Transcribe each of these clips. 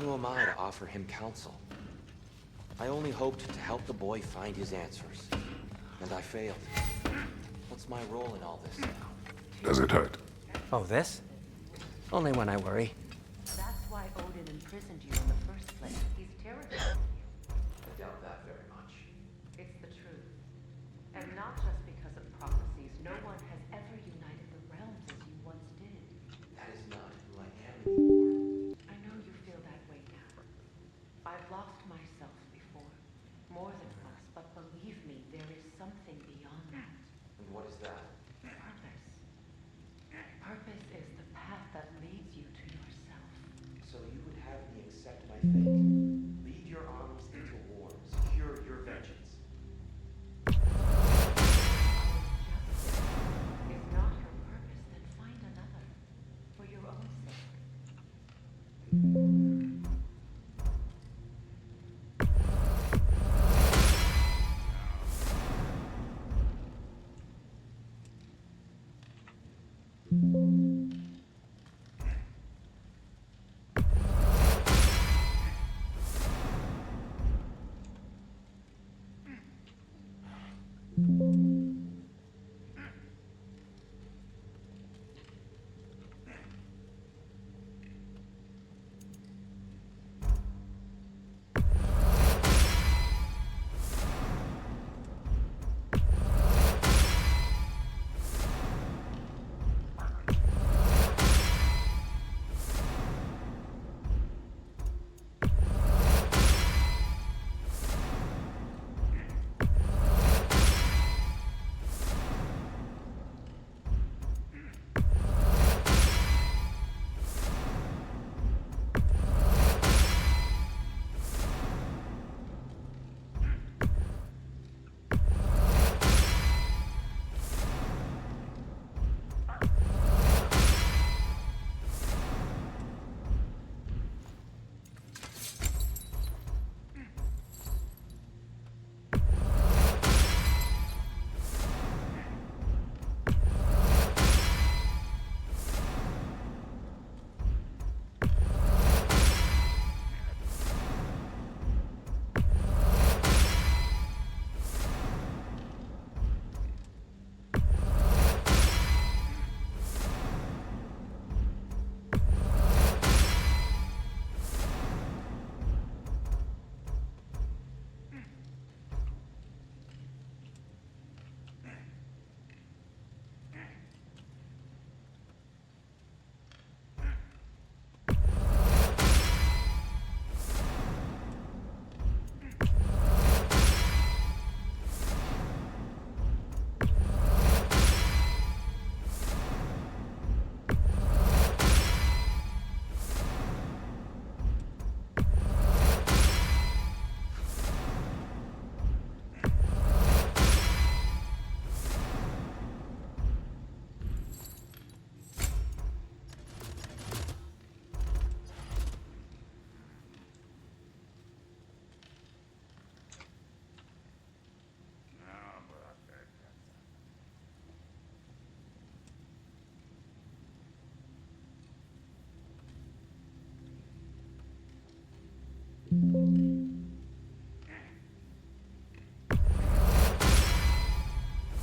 who am I to offer him counsel? I only hoped to help the boy find his answers. And I failed. What's my role in all this now? Does it hurt? Oh, this? Only when I worry. That's why Odin imprisoned you in the first place. He's terrified. I doubt that very much. It's the truth. And not just because of prophecies. No one has ever united the realms as you once did. That is not who I am anymore. I know you feel that way now. I've lost myself before. More than once, but believe me, there is something beyond that. And what is that? Purpose. Purpose is the path that leads you to yourself. So you would have me accept my fate, lead your armies into war, secure your vengeance. Justice is not your purpose, then find another. For your own sake.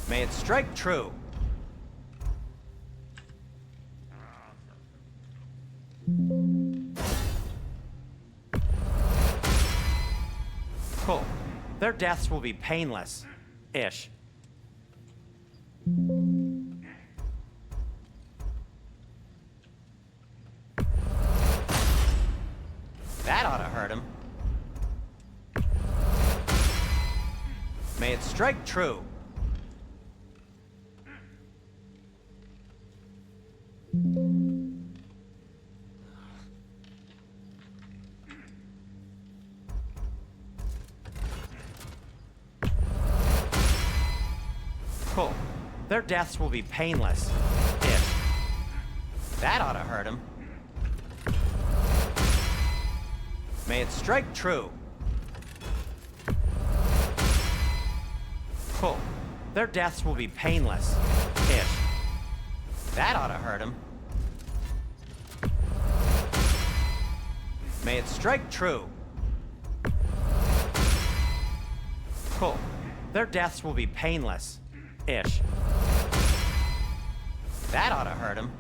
May it strike true. Cool. Their deaths will be painless. Ish. That ought to hurt him. May it strike true. Cool. Their deaths will be painless. Ish. That ought to hurt him. May it strike true. Cool. Their deaths will be painless. Ish. That ought to hurt him. May it strike true. Cool. Their deaths will be painless. Ish. That ought to hurt him.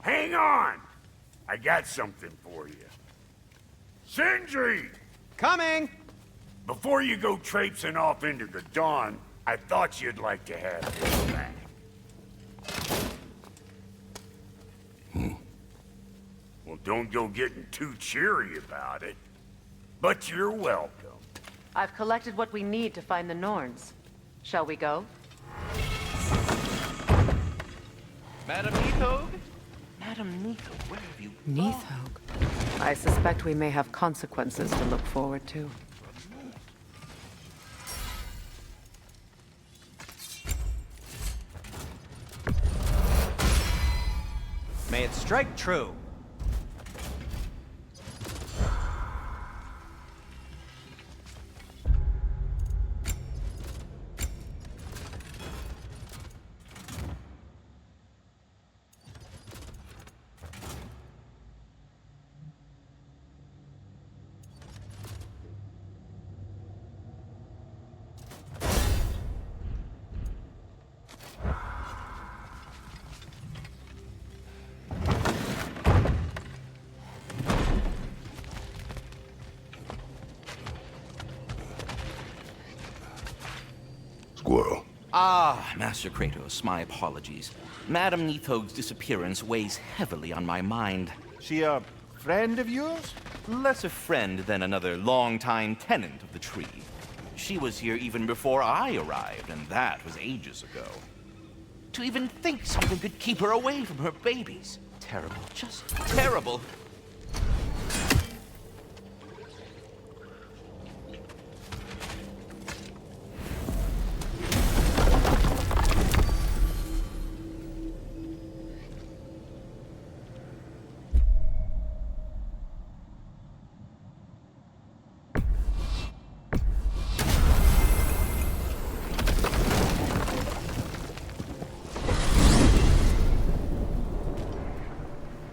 Hang on! I got something for you. Sindri! Coming! Before you go traipsing off into the dawn, I thought you'd like to have this back. Well, don't go getting too cheery about it. But you're welcome. I've collected what we need to find the Norns. Shall we go? Madam Neathog? Madam Neathog, where have you Neathog. I suspect we may have consequences to look forward to. May it strike true. Squirrel. Ah, Master Kratos, my apologies. Madam Neathog's disappearance weighs heavily on my mind. She a friend of yours? Less a friend than another longtime tenant of the tree. She was here even before I arrived, and that was ages ago. To even think something could keep her away from her babies. Terrible, just terrible.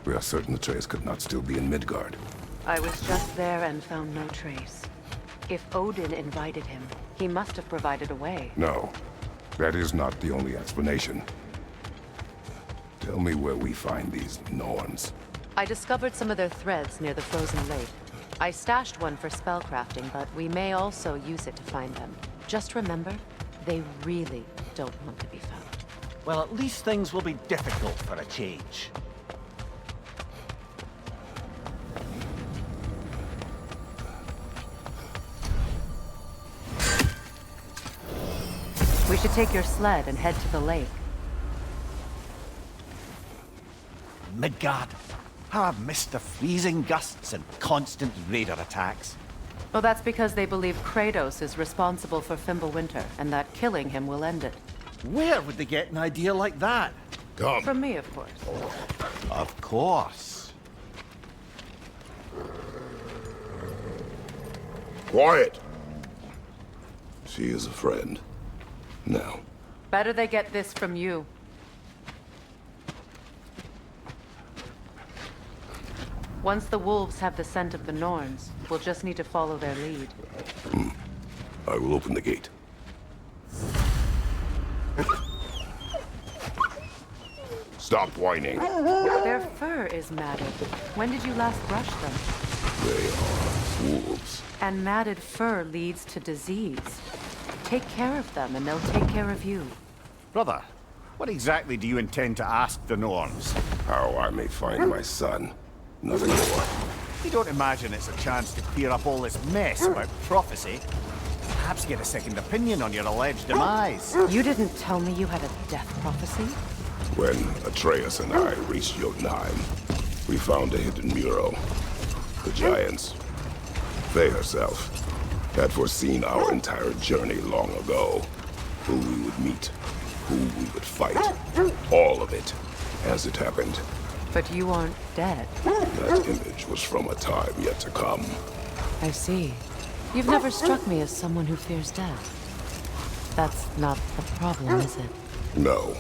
We are certain the trace could not still be in Midgard. I was just there and found no trace. If Odin invited him, he must have provided a way. No, that is not the only explanation. Tell me where we find these Norns. I discovered some of their threads near the frozen lake. I stashed one for spellcrafting, but we may also use it to find them. Just remember, they really don't want to be found. Well, at least things will be difficult for a change. We should take your sled and head to the lake. Midgard. How I've missed the freezing gusts and constant raider attacks. Well, that's because they believe Kratos is responsible for Fimbulwinter, and that killing him will end it. Where would they get an idea like that? Come. From me, of course. Of course. Quiet! She is a friend. Now, Better they get this from you. Once the wolves have the scent of the Norns, we'll just need to follow their lead. I will open the gate. Stop whining. Their fur is matted. When did you last brush them? They are wolves. And matted fur leads to disease. Take care of them, and they'll take care of you. Brother, what exactly do you intend to ask the Norns? How I may find my son. Nothing more. You don't imagine it's a chance to clear up all this mess about prophecy? Perhaps get a second opinion on your alleged demise. You didn't tell me you had a death prophecy? When Atreus and I reached Jotunheim, we found a hidden mural. The Giants, Faye herself, had foreseen our entire journey long ago. Who we would meet, who we would fight. All of it, as it happened. But you aren't dead. That image was from a time yet to come. I see. You've never struck me as someone who fears death. That's not the problem, is it? No.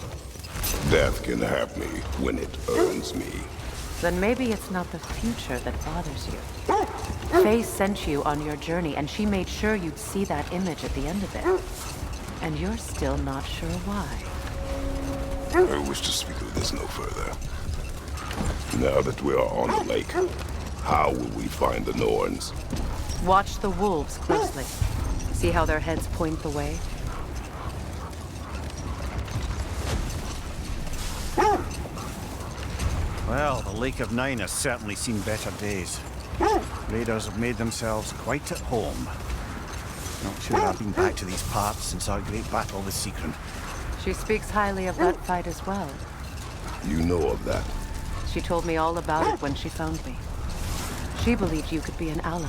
Death can have me when it earns me. Then maybe it's not the future that bothers you. Faye sent you on your journey, and she made sure you'd see that image at the end of it. And you're still not sure why. I wish to speak of this no further. Now that we are on the lake, how will we find the Norns? Watch the wolves closely. See how their heads point the way? Well, the Lake of Nine has certainly seen better days. Raiders have made themselves quite at home. Not sure I've been back to these parts since our great battle with Sigrun. She speaks highly of that fight as well. You know of that? She told me all about it when she found me. She believed you could be an ally.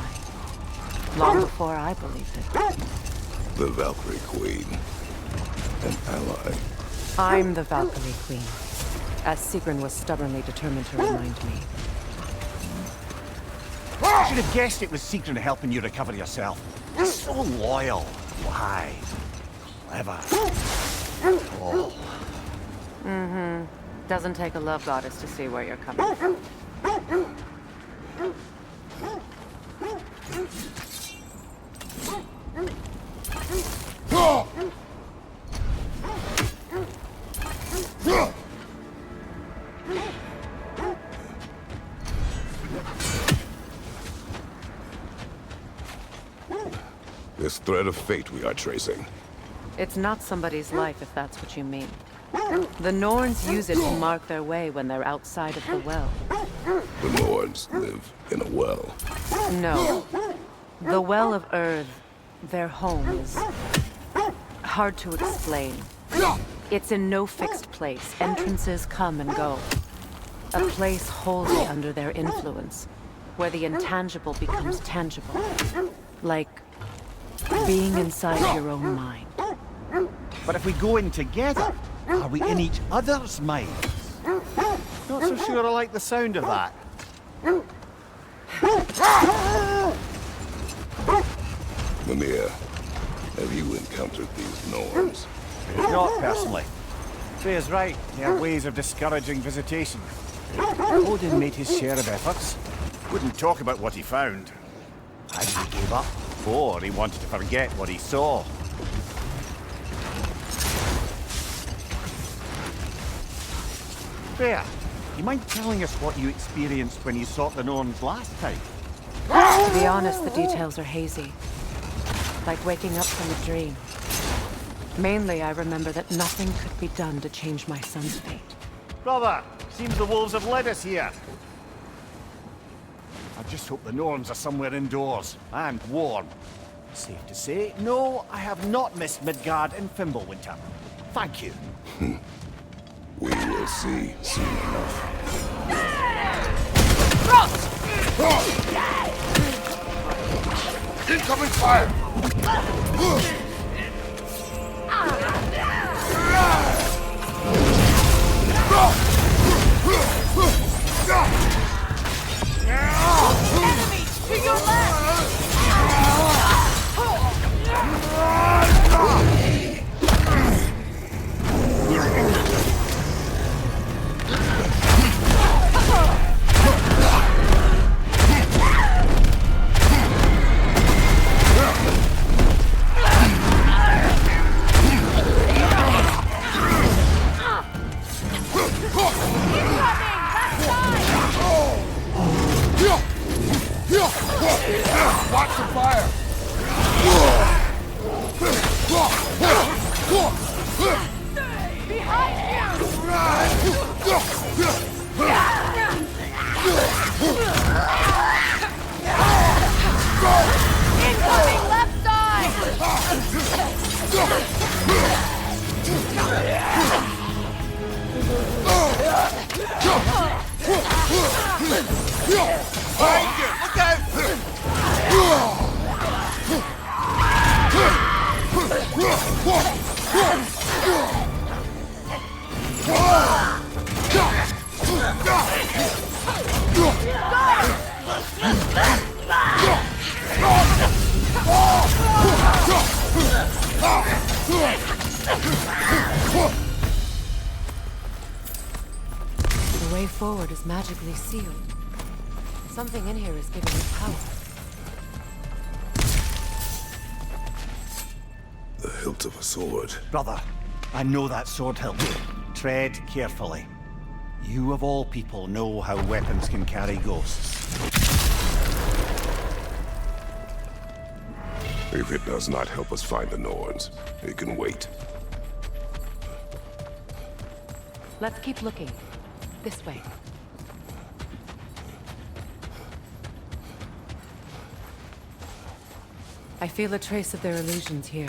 Long before I believed it. The Valkyrie Queen. An ally. I'm the Valkyrie Queen, as Sigrun was stubbornly determined to remind me. I should have guessed it was Sigrun helping you recover yourself. So loyal, wise, clever. Oh. Doesn't take a love goddess to see where you're coming from. This thread of fate we are tracing. It's not somebody's life, if that's what you mean. The Norns use it to mark their way when they're outside of the well. The Norns live in a well. No. The Well of Earth, their home, is hard to explain. It's in no fixed place. Entrances come and go. A place wholly under their influence, where the intangible becomes tangible. Like being inside your own mind. But if we go in together, are we in each other's minds? Not so sure I like the sound of that. Mimir, have you encountered these Norns? Not personally. Freya's right. They have ways of discouraging visitation. Odin made his share of efforts. Wouldn't talk about what he found. And he gave up before he wanted to forget what he saw. Fair. You mind telling us what you experienced when you sought the Norns last time? To be honest, the details are hazy. Like waking up from a dream. Mainly, I remember that nothing could be done to change my son's fate. Brother, seems the wolves have led us here. I just hope the Norns are somewhere indoors, and warm. Safe to say, no, I have not missed Midgard and Fimbulwinter. Thank you. We will see soon enough. Incoming fire! Enemy to your left! Watch the fire! Incoming left side! Look out! The way forward is magically sealed. Something in here is giving me power. The hilt of a sword. Brother, I know that sword hilt. Tread carefully. You of all people know how weapons can carry ghosts. If it does not help us find the Norns, it can wait. Let's keep looking. This way. I feel a trace of their illusions here.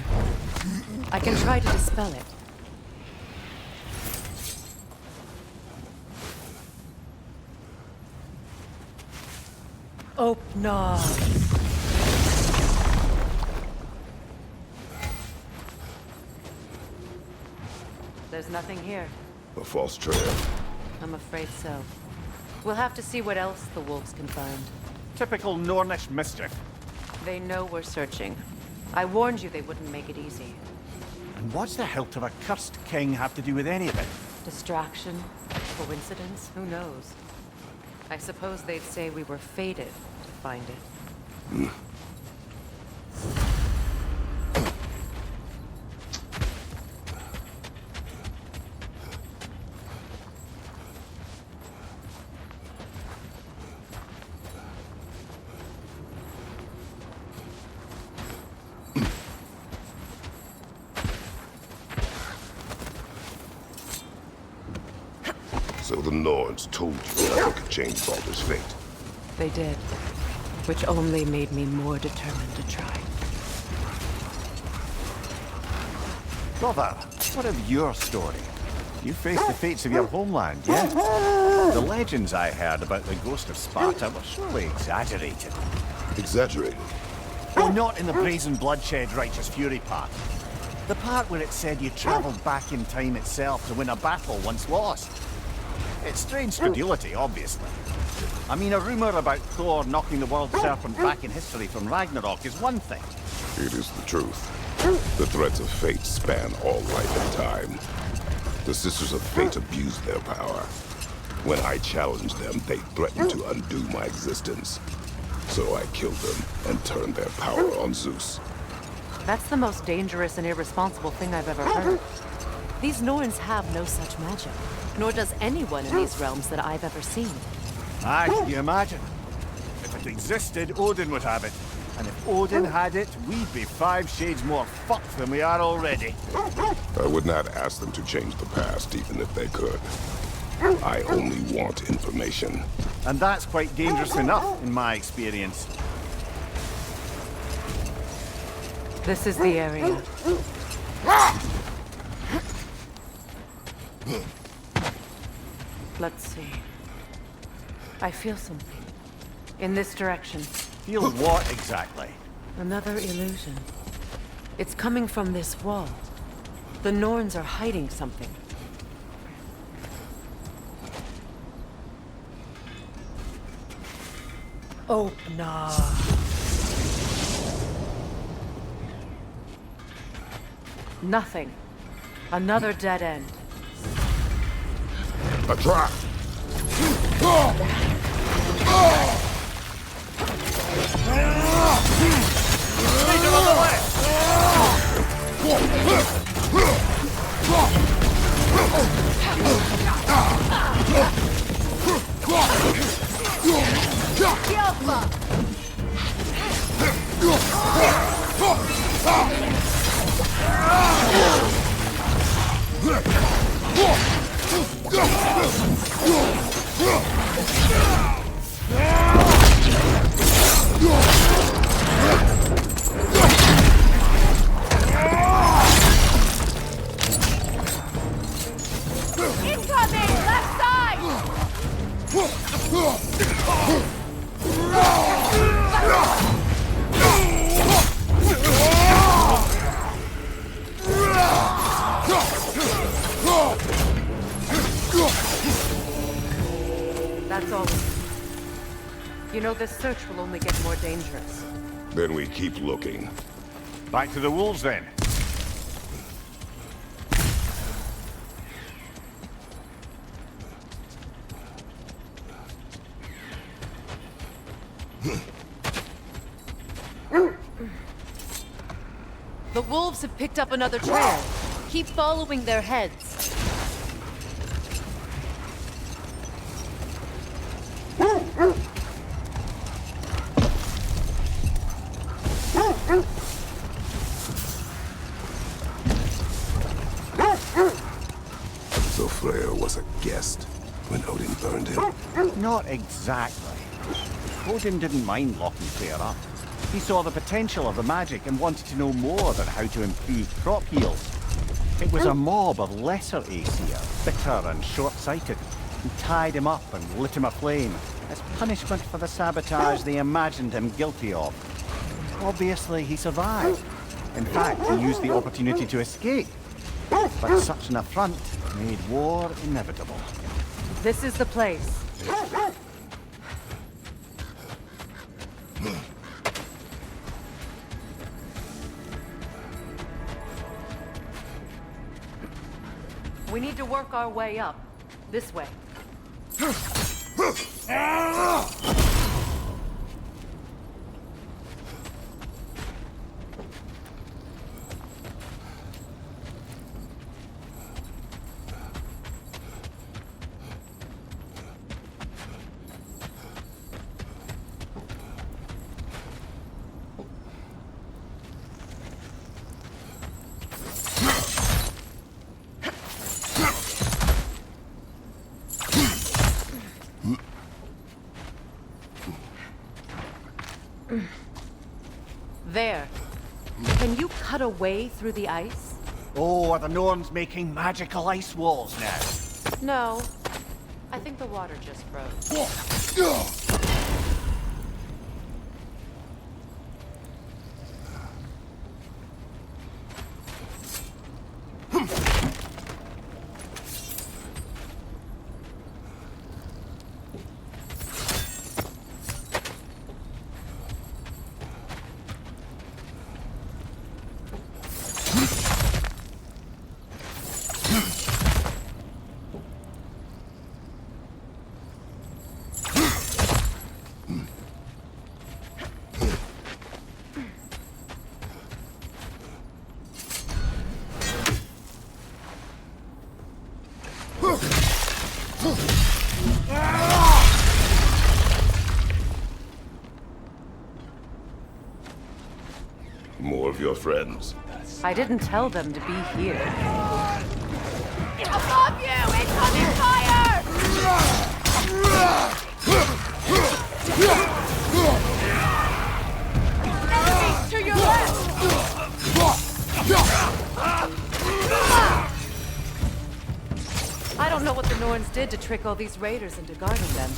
I can try to dispel it. Open. There's nothing here. A false trail. I'm afraid so. We'll have to see what else the wolves can find. Typical Nornish mischief. They know we're searching. I warned you they wouldn't make it easy. And what's the hilt of a cursed king have to do with any of it? Distraction? Coincidence? Who knows? I suppose they'd say we were fated to find it. So the Norns told you nothing could change Baldur's fate. They did. Which only made me more determined to try. Brother, what of your story? You faced the fates of your homeland, yeah? The legends I heard about the ghost of Sparta were surely exaggerated. Exaggerated. Well, not in the brazen bloodshed righteous fury part. The part where it said you traveled back in time itself to win a battle once lost. It's strange credulity, obviously. I mean, a rumor about Thor knocking the world serpent back in history from Ragnarok is one thing. It is the truth. The threads of fate span all life and time. The Sisters of Fate abused their power. When I challenged them, they threatened to undo my existence. So I killed them and turned their power on Zeus. That's the most dangerous and irresponsible thing I've ever heard. These Norns have no such magic, nor does anyone in these realms that I've ever seen. Aye, can you imagine? If it existed, Odin would have it. And if Odin had it, we'd be 5 shades more fucked than we are already. I would not ask them to change the past, even if they could. I only want information. And that's quite dangerous enough, in my experience. This is the area. Let's see. I feel something. In this direction. Feel what exactly? Another illusion. It's coming from this wall. The Norns are hiding something. Open up. Nothing. Another dead end. A trap! Incoming! Left side! That's all. You know, this search will only get more dangerous. Then we keep looking. Back to the wolves, then. The wolves have picked up another trail. Keep following their heads. So Freyr was a guest when Odin burned him. Not exactly. Odin didn't mind locking Freyr up. He saw the potential of the magic and wanted to know more about how to improve crop yields. It was a mob of lesser Aesir, bitter and short-sighted, who tied him up and lit him aflame as punishment for the sabotage they imagined him guilty of. Obviously, he survived. In fact, he used the opportunity to escape. But such an affront made war inevitable. This is the place. We need to work our way up. This way. There. Can you cut a way through the ice? Oh, are the Norns making magical ice walls now? No. I think the water just froze. More of your friends. I didn't tell them to be here. Above you! Incoming fire! Enemies to your left! I don't know what the Norns did to trick all these raiders into guarding them.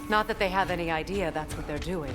Not that they have any idea that's what they're doing.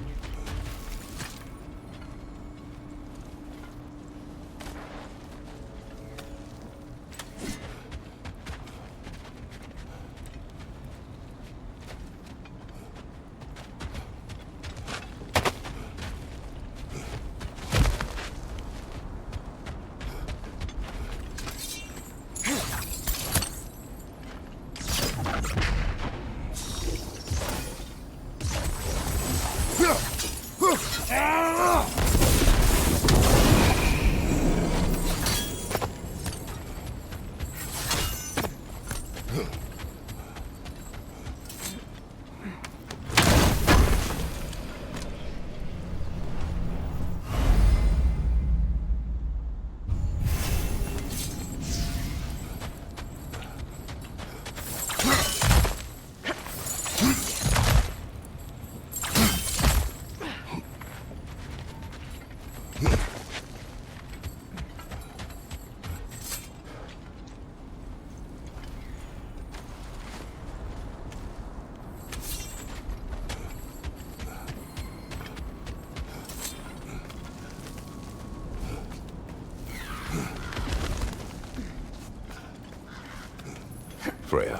Freya,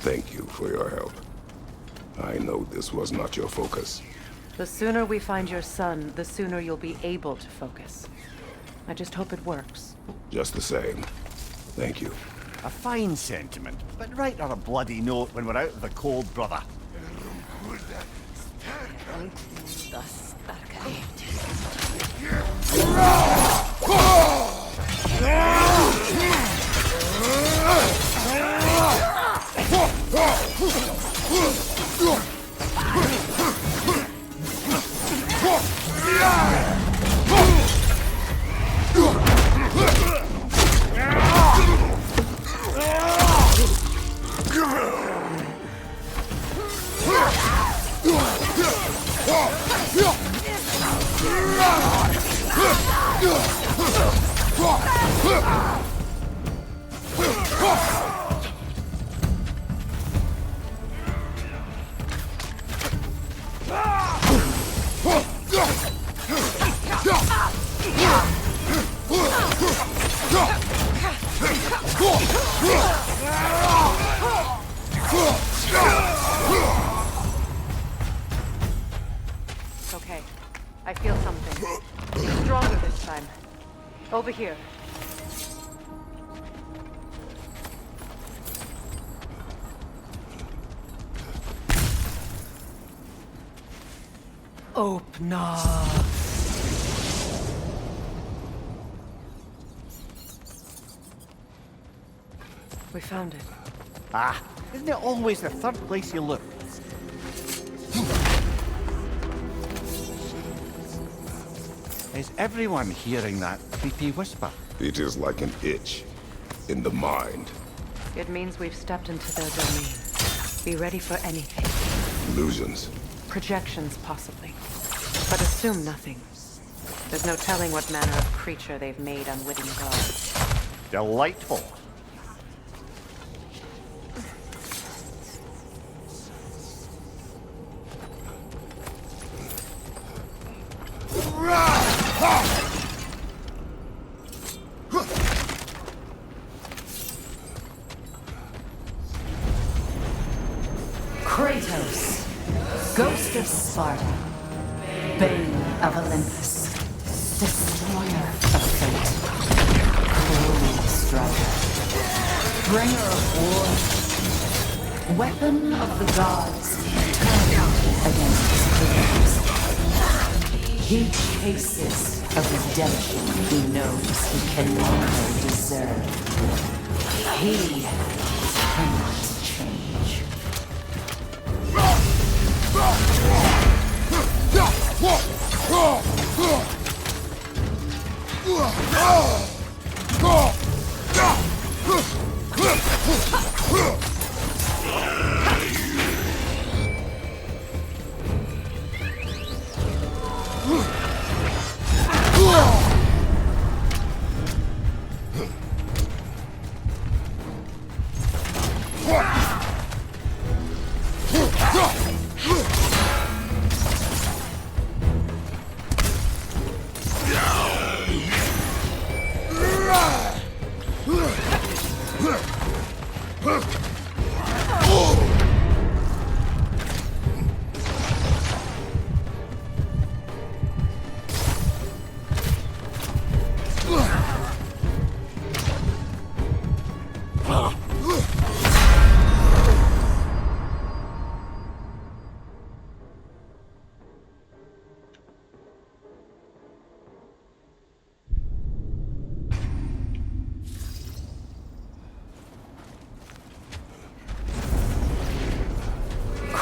thank you for your help. I know this was not your focus. The sooner we find your son, the sooner you'll be able to focus. I just hope it works. Just the same, thank you. A fine sentiment, but write her a bloody note when we're out of the cold, brother. Okay, I feel something. Stronger this time. Over here. Open. We found it. Ah, isn't it always the third place you look? Is everyone hearing that creepy whisper? It is like an itch in the mind. It means we've stepped into their domain. Be ready for anything. Illusions. Projections, possibly. But assume nothing. There's no telling what manner of creature they've made unwitting gods. Delightful. Kratos, Ghost of Sparta, Bane of Olympus, Destroyer of Fate, Cruel Striker, Bringer of War, Weapon of the Gods, turned against his enemies. He chases a redemption he knows he can never deserve. He cannot change.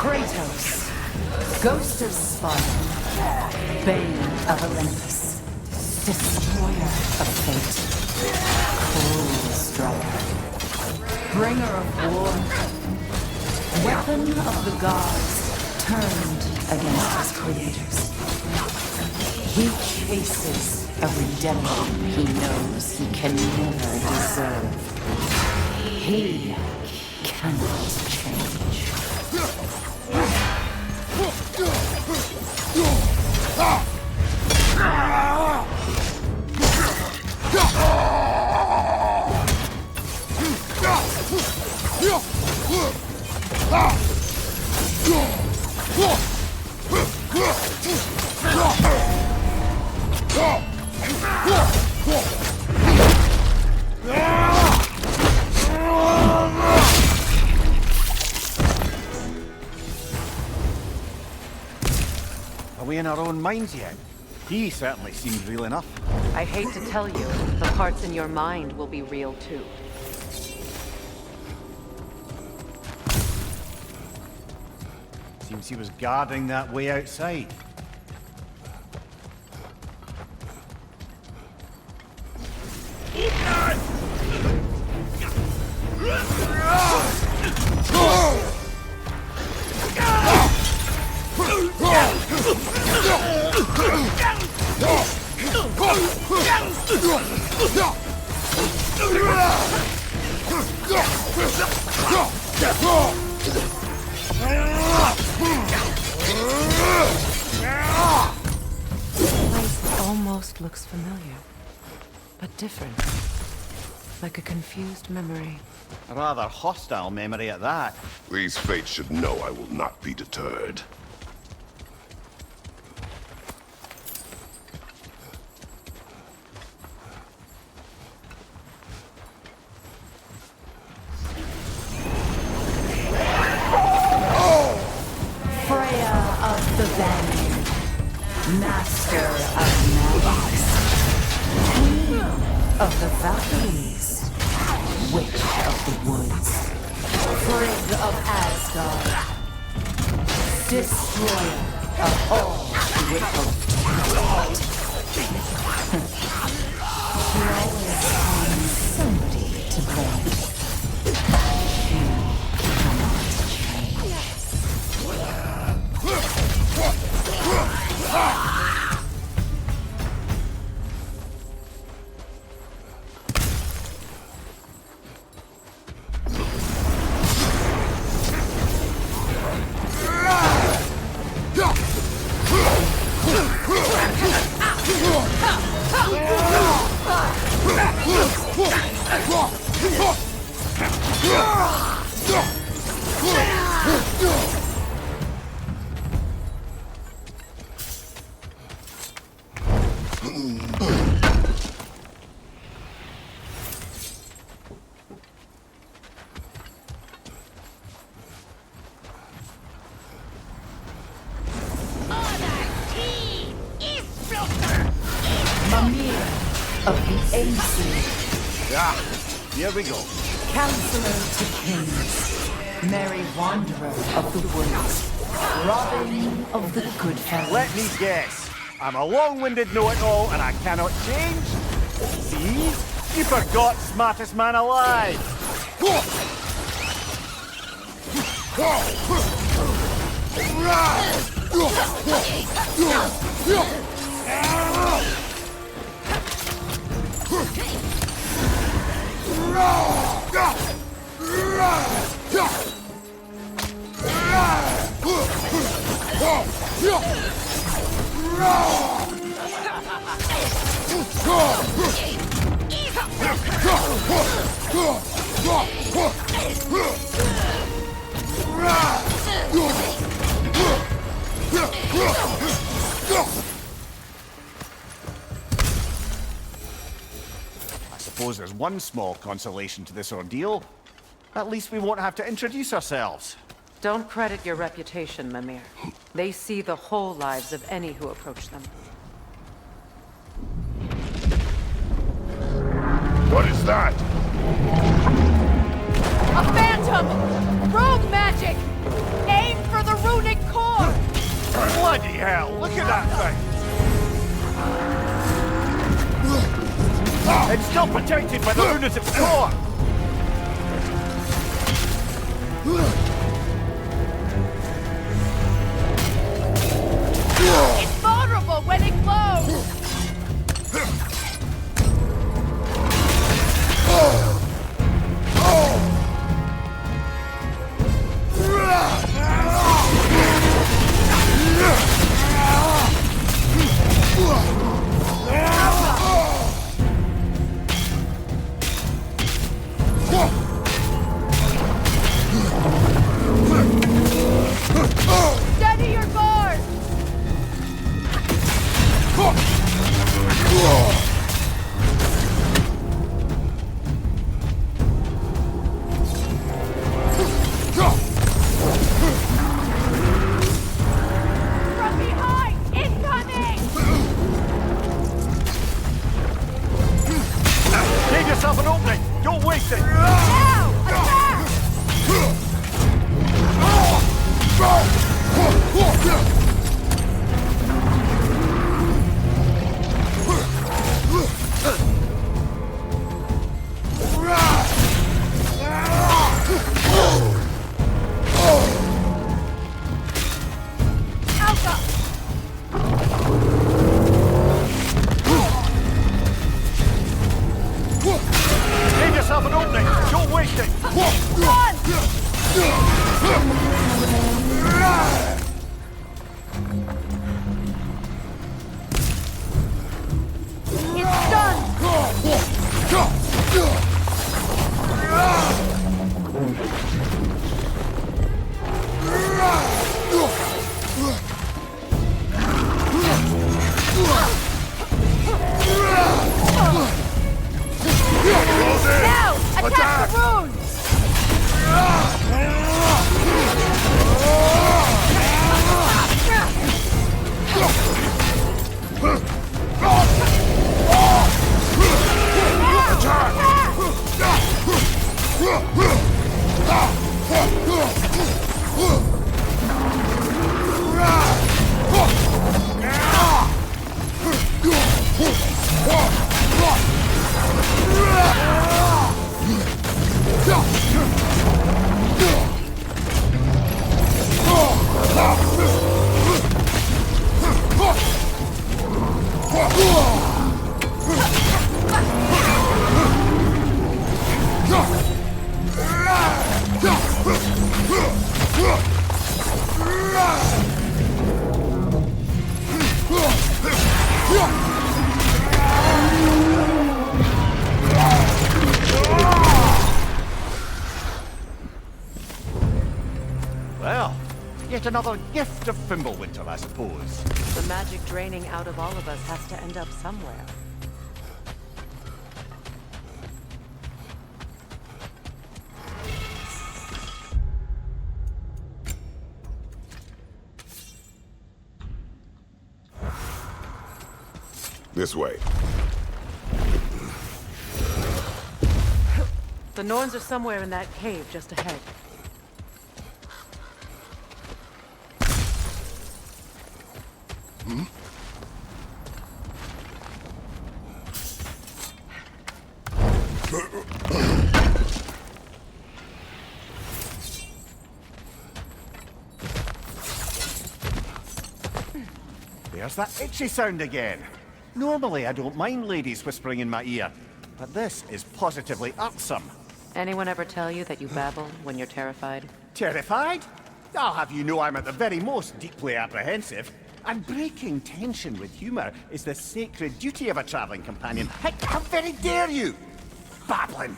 Kratos, Ghost of Sparta, Bane of Olympus, Destroyer of Fate, Cruel Striker, Bringer of War, Weapon of the Gods turned against his creators. He chases a redemption he knows he can never deserve. He cannot change. Are we in our own minds yet? He certainly seems real enough. I hate to tell you, the parts in your mind will be real too. Seems he was guarding that way outside. Place almost looks familiar, but different. Like a confused memory. A rather hostile memory at that. These fates should know I will not be deterred. Freya of the Vanguard, Master of Magics, Queen of the Valkyries, Witch of the Woods, Frigg of Asgard, Destroyer of all wicked. She always finds somebody to blame. She cannot change. Mimir of the Ancient, Ah, here we go. Counselor to Kings, Merry Wanderer of the Woods, Robin of the Good Fellows. Let me guess. I'm a long-winded know-it-all and I cannot change? See? You forgot smartest man alive! I suppose there's one small consolation to this ordeal. At least we won't have to introduce ourselves. Don't credit your reputation, Mimir. They see the whole lives of any who approach them. What is that? A phantom! Rogue magic! Aim for the runic core! Bloody hell, look at that thing! It's still protected by the lunatic core! It's vulnerable when it glows! Steady your guard! From behind! Incoming! Give yourself an opening! Don't waste it! Now! Attack! Alpha! Give yourself an opening! Don't waste it! Run! It's done! Now! Attack the runes! Well, yet another gift of Fimbulwinter, I suppose. The magic draining out of all of us has to end up somewhere. This way. The Norns are somewhere in that cave just ahead. There's that itchy sound again. Normally, I don't mind ladies whispering in my ear, but this is positively irksome. Anyone ever tell you that you babble when you're terrified? Terrified? I'll have you know I'm at the very most deeply apprehensive. And breaking tension with humor is the sacred duty of a traveling companion. Heck, how very dare you! Babbling!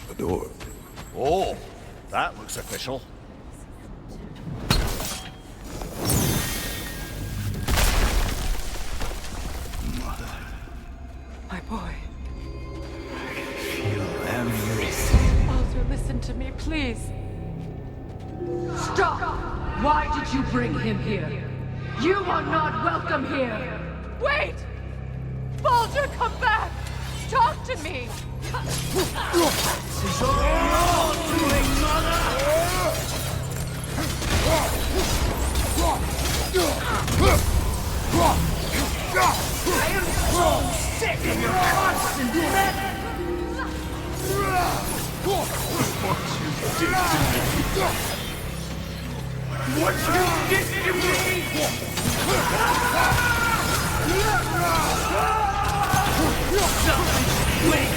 The door. Oh, that looks official. My boy. Feel everything. Baldur, listen to me, please. Stop! Why did you bring him here? You are not welcome here! Wait! Baldur, come back! Talk to me! This is all your doing, mother! I am so sick of your constant threat! What you did to me! Wait!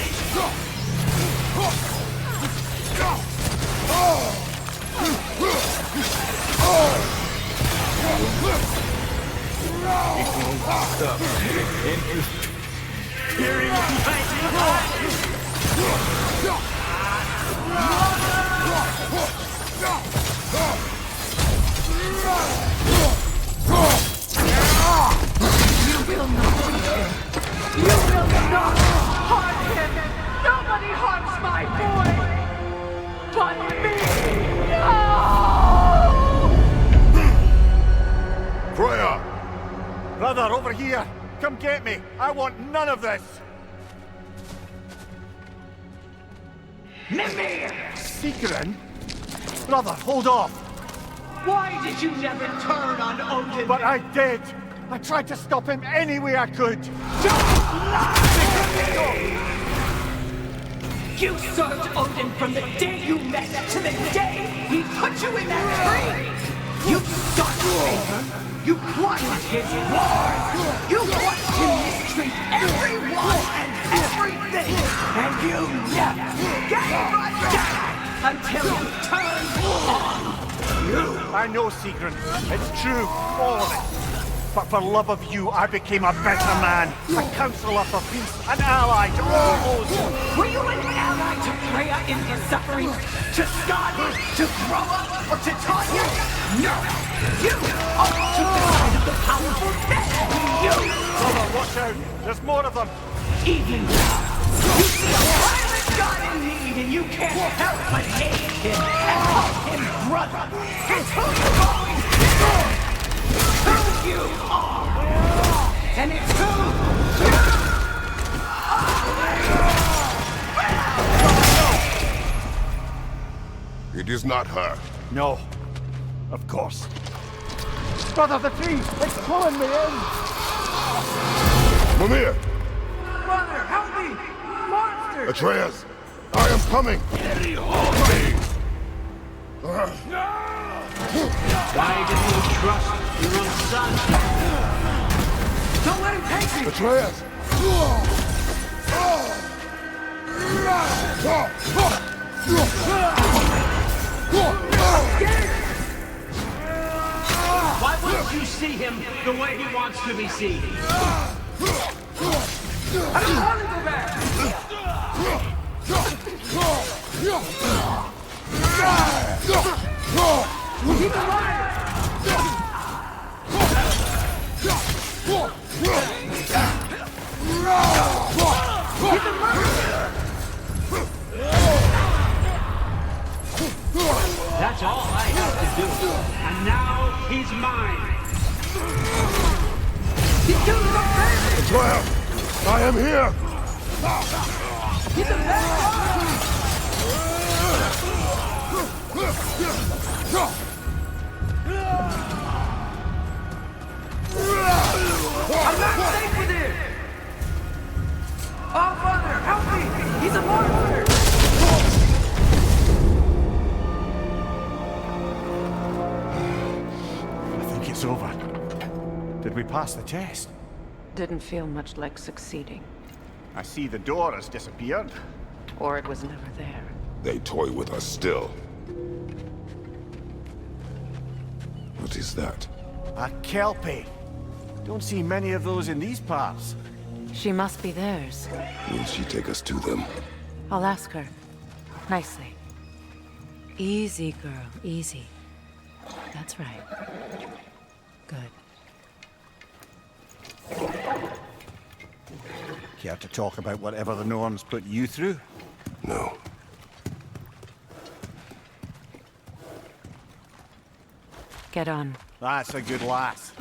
Hearing fighting You will not do him! You will not harm him! Nobody harms my boy! But me! No! Freya! Brother, over here! Come get me! I want none of this! Mimir! Secret? Brother, hold off! Why did you never turn on Odin? But I did! I tried to stop him any way I could! You served Odin from the day you met to the day he put you in that tree! You sought favor! You climbed his walls! You watched him mistreat everyone and everything! And you never gave a damn until you turned on you! I know, Secret. It's true, all of it. But for love of you, I became a better man. A counselor for peace, an ally to all those. Were you an ally to Freya in his suffering? To Skadi? To Groa? Or to Tanya? No! You always took the side of the powerful. That's you! Brother, watch out. There's more of them. Even now, you see a violent god in need and you can't help but hate him and call him brother. It's who you've always been! Who you are! And it's who you are! It is not her. No. Of course. Brother, the tree! It's pulling me in! Mimir! Brother, help me! Monster! Atreus! I am coming! Why did you trust your own son? Don't let him take me! Atreus! Why wouldn't you see him the way he wants to be seen? I don't want to go back! Keep alive! That's all I have to do. And now he's mine. He's killing my family! Atreus! I am here! He's a bad I'm not safe with him! Oh, Father, help me! He's a monster! it's over. Did we pass the test? Didn't feel much like succeeding. I see the door has disappeared. Or it was never there. They toy with us still. What is that? A Kelpie. Don't see many of those in these parts. She must be theirs. Will she take us to them? I'll ask her. Nicely. Easy, girl. Easy. That's right. Good. Care to talk about whatever the Norns put you through? No. Get on. That's a good lass.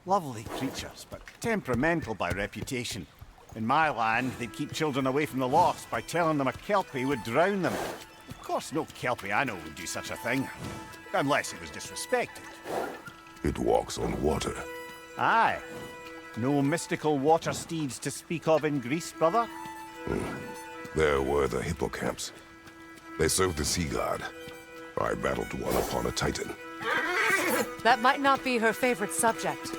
Lovely creatures, but temperamental by reputation. In my land, they'd keep children away from the lost by telling them a Kelpie would drown them. Of course, no Kelpie I know would do such a thing. Unless it was disrespected. It walks on water. Aye. No mystical water steeds to speak of in Greece, brother? There were the hippocamps. They served the sea god. I battled one upon a titan. That might not be her favorite subject.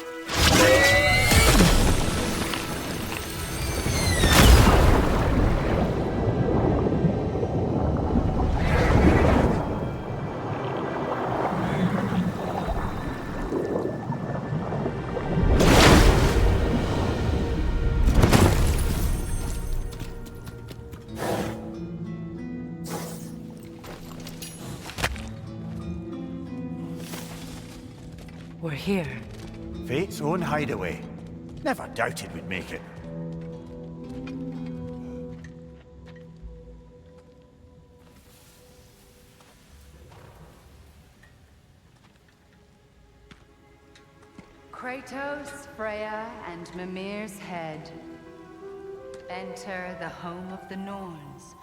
We're here. Fate's own hideaway. Never doubted we'd make it. Kratos, Freya, and Mimir's head. Enter the home of the Norns.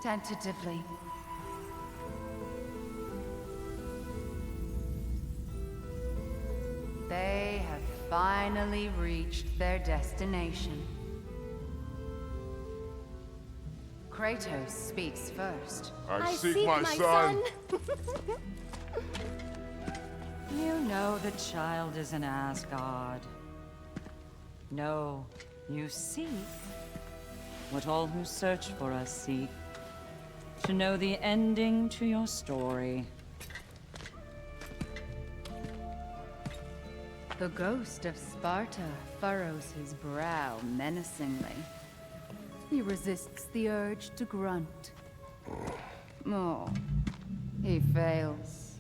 Tentatively. They have finally reached their destination. Kratos speaks first. I seek my son. You know the child is in Asgard. No, you seek what all who search for us seek. To know the ending to your story. The ghost of Sparta furrows his brow menacingly. He resists the urge to grunt. Oh, he fails.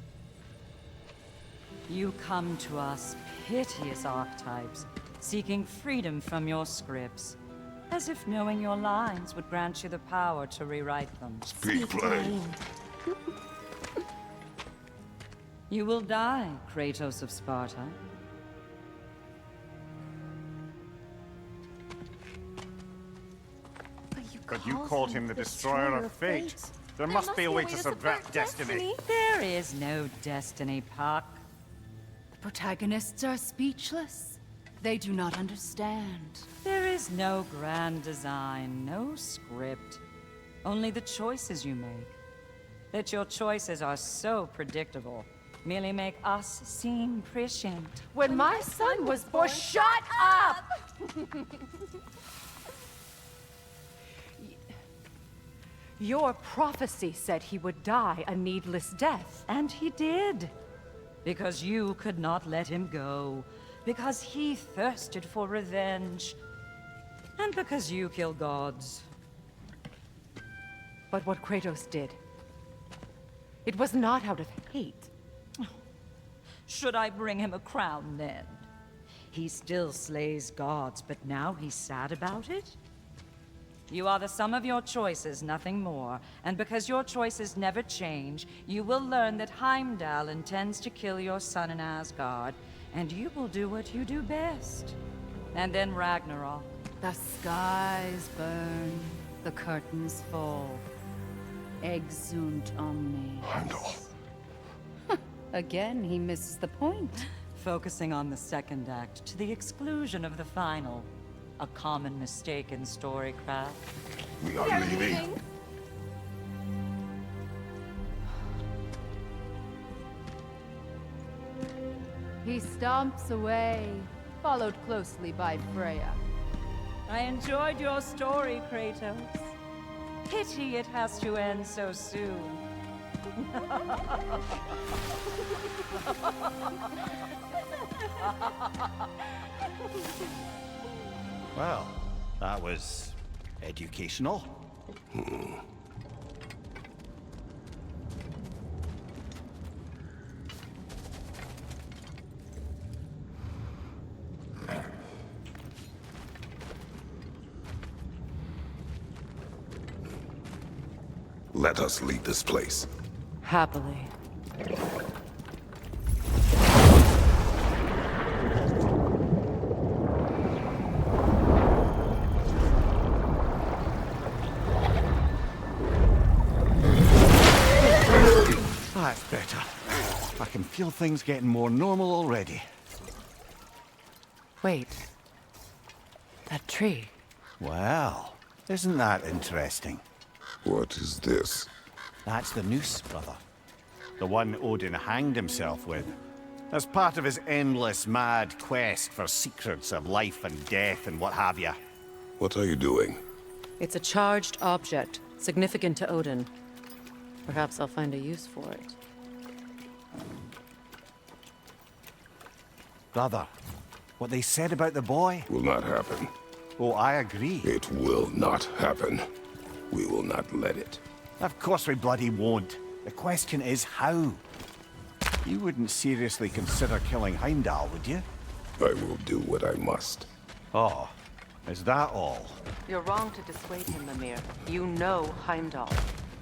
You come to us, piteous archetypes, seeking freedom from your scripts. As if knowing your lines would grant you the power to rewrite them. Speak plain. You will die, Kratos of Sparta. But you called him the Destroyer of Fate. There must be a way to subvert destiny. There is no destiny, Puck. The protagonists are speechless. They do not understand. There is no grand design, no script. Only the choices you make. That your choices are so predictable merely make us seem prescient. When my son was born, shut up! Your prophecy said he would die a needless death. And he did. Because you could not let him go. Because he thirsted for revenge. And because you kill gods. But what Kratos did, it was not out of hate. Should I bring him a crown then? He still slays gods, but now he's sad about it? You are the sum of your choices, nothing more. And because your choices never change, you will learn that Heimdall intends to kill your son in Asgard, and you will do what you do best. And then Ragnarok. The skies burn, the curtains fall. Exunt omnes. Heimdall. Again, he misses the point. Focusing on the second act to the exclusion of the final. A common mistake in storycraft. We are leaving. He stomps away, followed closely by Freya. I enjoyed your story, Kratos. Pity it has to end so soon. Well, that was educational. Let us leave this place. Happily. That's better. I can feel things getting more normal already. Wait. That tree. Well, isn't that interesting? What is this? That's the noose, brother. The one Odin hanged himself with. As part of his endless, mad quest for secrets of life and death and what have you. What are you doing? It's a charged object, significant to Odin. Perhaps I'll find a use for it. Brother, what they said about the boy? Will not happen. Oh, I agree. It will not happen. We will not let it. Of course we bloody won't. The question is how. You wouldn't seriously consider killing Heimdall, would you? I will do what I must. Oh, is that all? You're wrong to dissuade him, Mimir. You know Heimdall.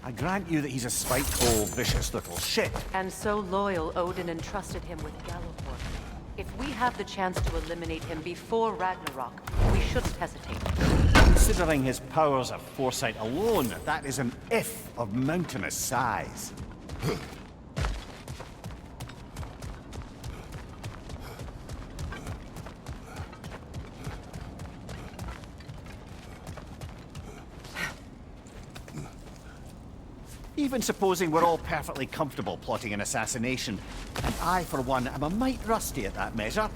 I grant you that he's a spiteful, vicious little shit. And so loyal, Odin entrusted him with Galliford. If we have the chance to eliminate him before Ragnarok, we shouldn't hesitate. Considering his powers of foresight alone, that is an if of mountainous size. Even supposing we're all perfectly comfortable plotting an assassination, and I, for one, am a mite rusty at that measure,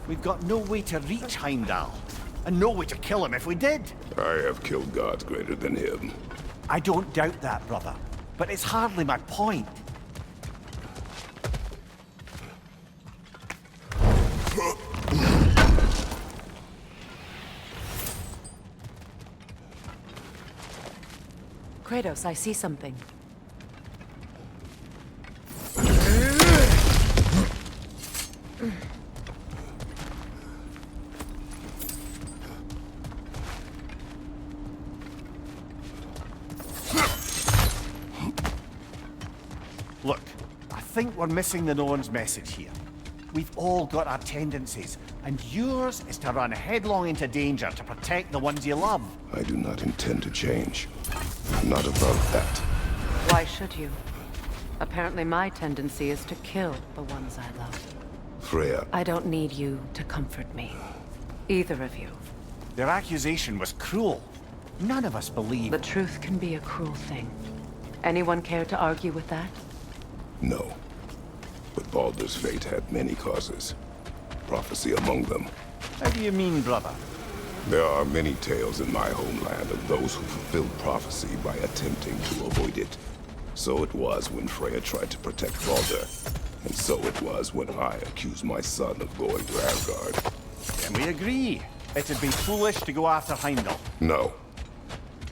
we've got no way to reach Heimdall, and no way to kill him if we did. I have killed gods greater than him. I don't doubt that, brother, but it's hardly my point. Kratos, I see something. Look, I think we're missing the Norn's message here. We've all got our tendencies, and yours is to run headlong into danger to protect the ones you love. I do not intend to change. Not about that. Why should you? Apparently my tendency is to kill the ones I love. Freya. I don't need you to comfort me. Either of you. Their accusation was cruel. None of us believe... The truth can be a cruel thing. Anyone care to argue with that? No. But Baldur's fate had many causes. Prophecy among them. How do you mean, brother? There are many tales in my homeland of those who fulfilled prophecy by attempting to avoid it. So it was when Freya tried to protect Baldur. And so it was when I accused my son of going to Asgard. Can we agree? It'd be foolish to go after Heimdall. No.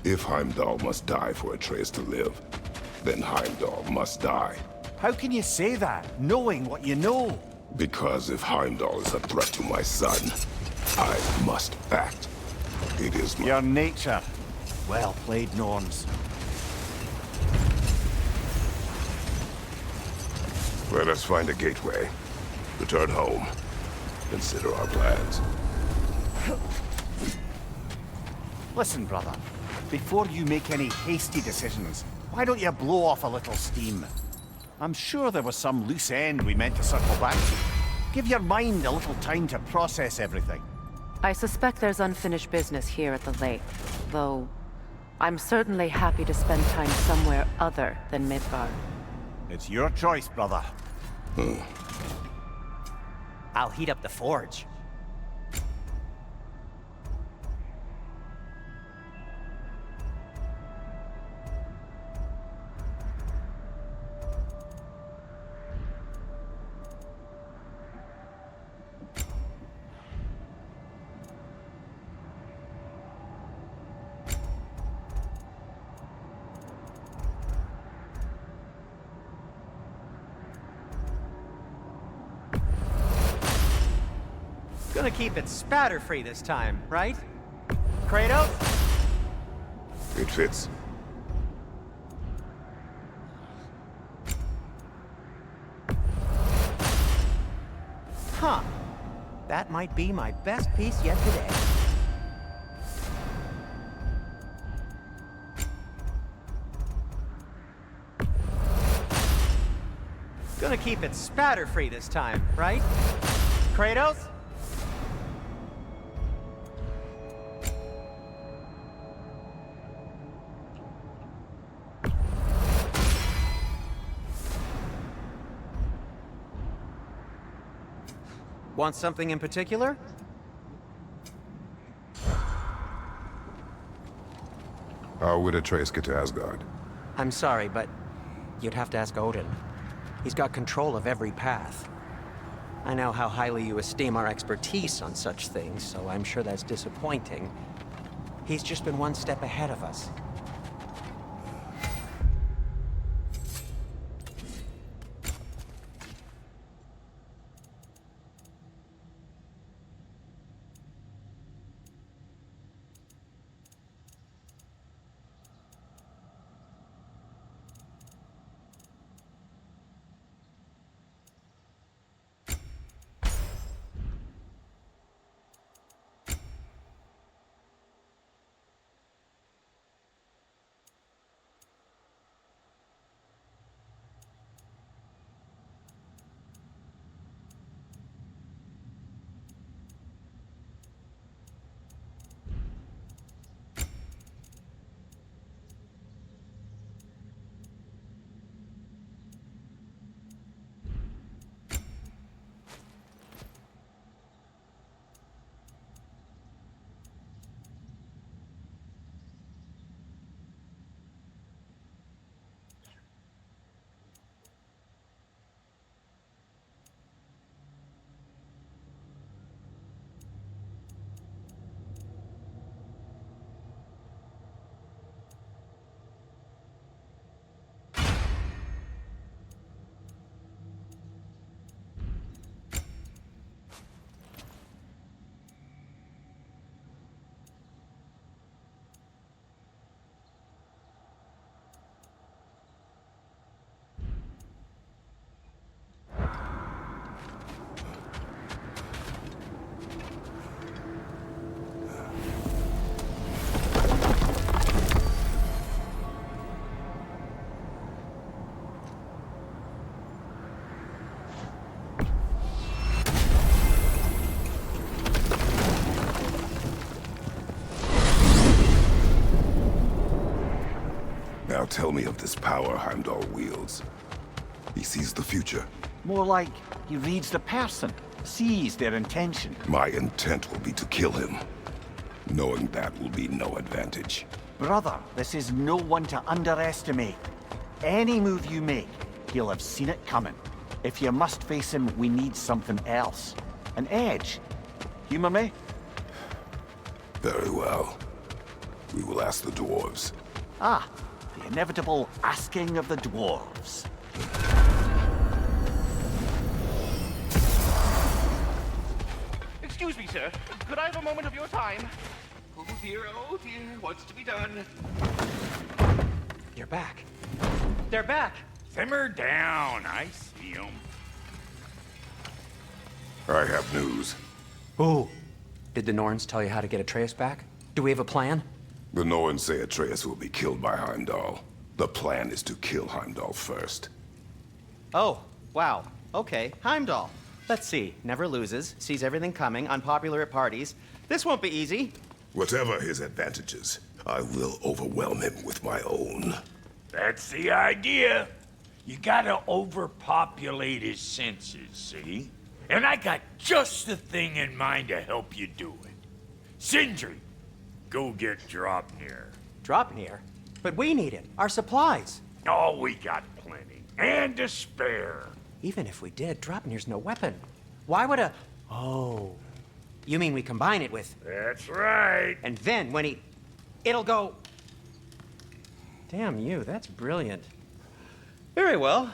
If Heimdall must die for Atreus to live, then Heimdall must die. How can you say that, knowing what you know? Because if Heimdall is a threat to my son, I must act. It is my... Your nature. Well played, Norns. Let us find a gateway. Return home. Consider our plans. Listen, brother. Before you make any hasty decisions, why don't you blow off a little steam? I'm sure there was some loose end we meant to circle back to. Give your mind a little time to process everything. I suspect there's unfinished business here at the lake, though I'm certainly happy to spend time somewhere other than Midgard. It's your choice, brother. I'll heat up the forge. Gonna keep it spatter-free this time, right? Kratos? It fits. Huh. That might be my best piece yet today. Gonna keep it spatter-free this time, right? Kratos? Want something in particular? How would Atreus get to Asgard? I'm sorry, but you'd have to ask Odin. He's got control of every path. I know how highly you esteem our expertise on such things, so I'm sure that's disappointing. He's just been one step ahead of us. Now tell me of this power Heimdall wields. He sees the future. More like he reads the person, sees their intention. My intent will be to kill him. Knowing that will be no advantage. Brother, this is no one to underestimate. Any move you make, he'll have seen it coming. If you must face him, we need something else. An edge. Humor me? Very well. We will ask the dwarves. Ah, the inevitable asking of the dwarves. Excuse me, sir. Could I have a moment of your time? Oh dear, what's to be done? You're back. They're back! Simmer down, I see 'em. I have news. Ooh. Did the Norns tell you how to get Atreus back? Do we have a plan? The Norns say Atreus will be killed by Heimdall. The plan is to kill Heimdall first. Oh, wow. Okay, Heimdall. Let's see. Never loses, sees everything coming, unpopular at parties. This won't be easy. Whatever his advantages, I will overwhelm him with my own. That's the idea. You gotta overpopulate his senses, see? And I got just the thing in mind to help you do it. Sindri, go get Dropnir. Dropnir? But we need it. Our supplies. Oh, we got plenty. And to spare. Even if we did, Dropnir's no weapon. Why would a... Oh. You mean we combine it with... That's right. And then when he... It'll go... Damn you, that's brilliant. Very well.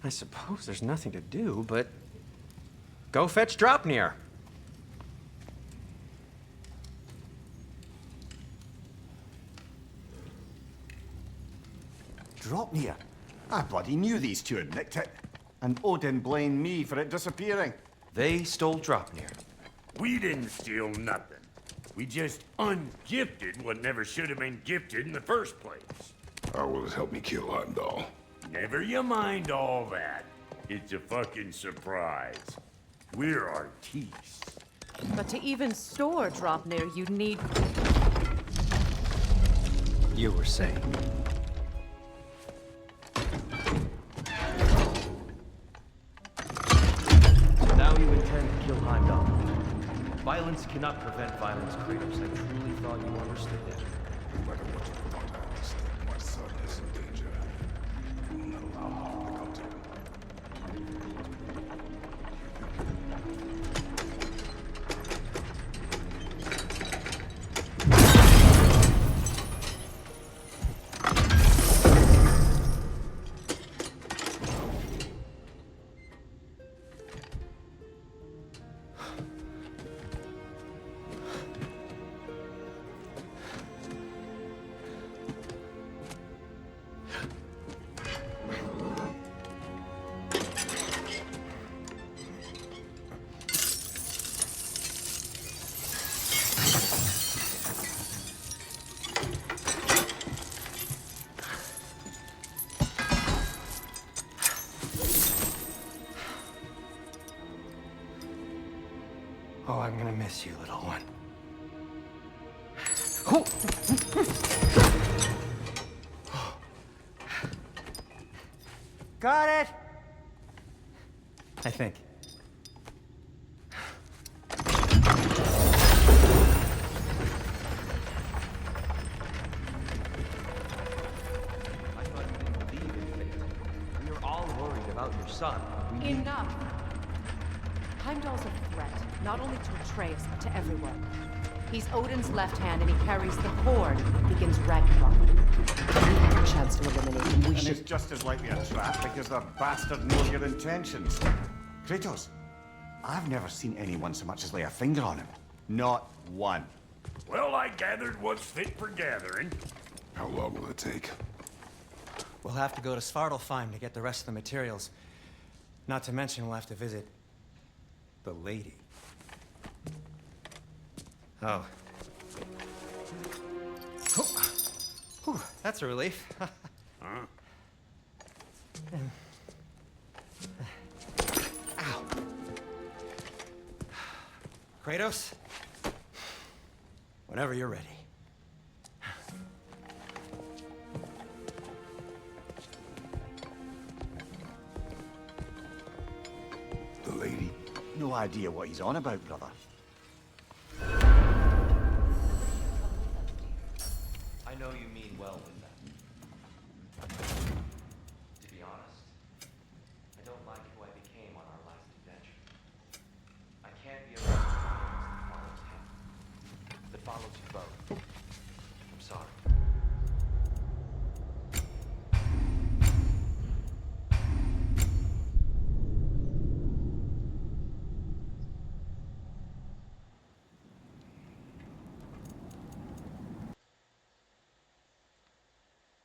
I suppose there's nothing to do, but... Go fetch Dropnir. Dropnir? I bloody knew these two had nicked it. And Odin blamed me for it disappearing. They stole Dropnir. We didn't steal nothing. We just ungifted what never should have been gifted in the first place. How will it help me kill Heimdall? Never you mind all that. It's a fucking surprise. We're artistes. But to even store Dropnir, you'd need... You were saying... Now you intend to kill Heimdall. Violence cannot prevent violence, Kratos. I truly thought you understood that. No matter what you thought, I understood. My son is in danger. I will not allow harm to come to him. Oh, I'm gonna miss you, little one. Got it! I think. I thought you didn't believe in fate. We were all worried about your son. Enough! Heimdall's a threat, not only to Atreus, but to everyone. He's Odin's left hand, and he carries the cord that begins Ragnarok. We have a chance to eliminate him. We And should... it's just as likely a trap because the bastard knows your intentions. Kratos, I've never seen anyone so much as lay a finger on him. Not one. Well, I gathered what's fit for gathering. How long will it take? We'll have to go to Svartalfheim to get the rest of the materials. Not to mention we'll have to visit... the lady. Oh. Whew, that's a relief. Huh? Ow. Kratos? Whenever you're ready. The lady? No idea what he's on about, brother.